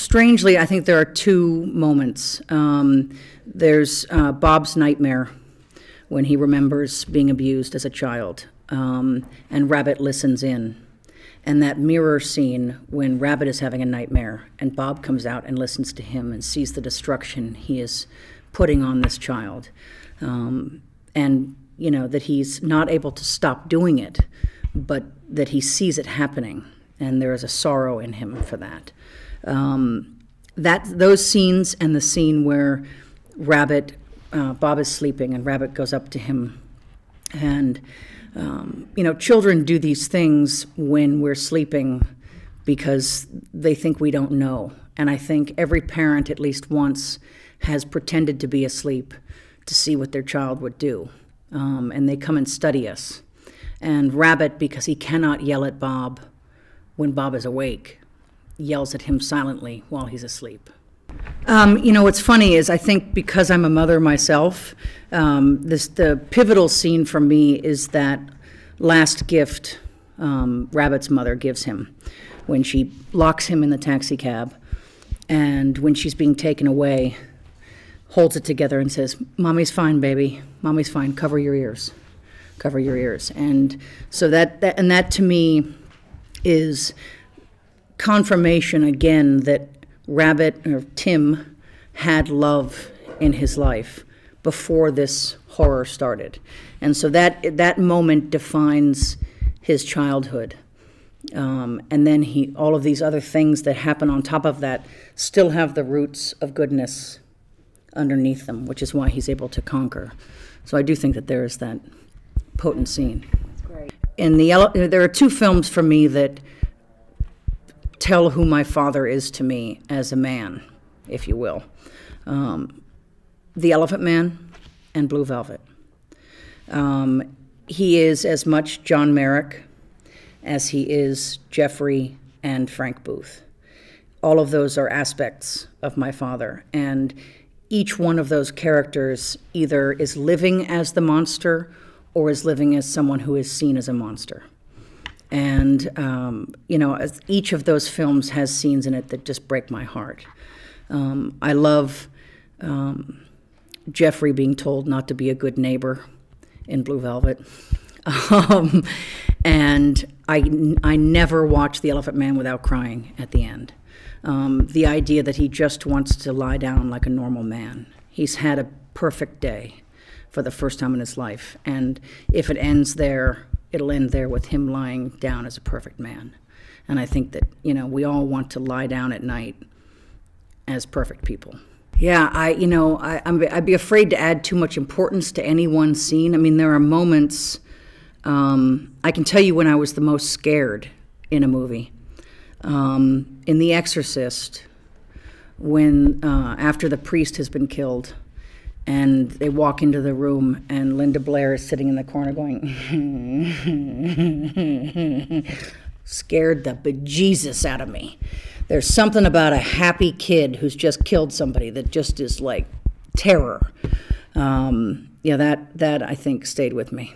strangely, I think there are two moments. There's Bob's nightmare when he remembers being abused as a child, and Rabbit listens in. And that mirror scene when Rabbit is having a nightmare and Bob comes out and listens to him and sees the destruction he is putting on this child. And, you know, that he's not able to stop doing it, but that he sees it happening, and there is a sorrow in him for that. Those scenes, and the scene where Rabbit, Bob is sleeping and Rabbit goes up to him, and you know, children do these things when we're sleeping because they think we don't know. And I think every parent at least once has pretended to be asleep to see what their child would do. And they come and study us. And Rabbit, because he cannot yell at Bob when Bob is awake, yells at him silently while he's asleep. You know, what's funny is I think because I'm a mother myself, the pivotal scene for me is that last gift Rabbit's mother gives him when she locks him in the taxi cab, and when she's being taken away, holds it together and says, "Mommy's fine, baby. Mommy's fine. Cover your ears. Cover your ears." And so that to me is confirmation again that Rabbit, or Tim, had love in his life before this horror started. And so that moment defines his childhood. And then all of these other things that happen on top of that still have the roots of goodness underneath them, which is why he's able to conquer. So I do think that there is that potent scene. That's great. There are two films for me that tell who my father is to me as a man, if you will. The Elephant Man and Blue Velvet. He is as much John Merrick as he is Jeffrey and Frank Booth. All of those are aspects of my father, and each one of those characters either is living as the monster or is living as someone who is seen as a monster. And, you know, each of those films has scenes in it that just break my heart. I love Jeffrey being told not to be a good neighbor in Blue Velvet. And I never watch The Elephant Man without crying at the end. The idea that he just wants to lie down like a normal man. He's had a perfect day for the first time in his life. And if it ends there, it'll end there with him lying down as a perfect man. And I think that, you know, we all want to lie down at night as perfect people. Yeah, I'd be afraid to add too much importance to any one scene. I mean, there are moments, I can tell you when I was the most scared in a movie. In The Exorcist, when, after the priest has been killed, and they walk into the room, and Linda Blair is sitting in the corner going, scared the bejesus out of me. There's something about a happy kid who's just killed somebody that just is like terror. Yeah, that I think stayed with me.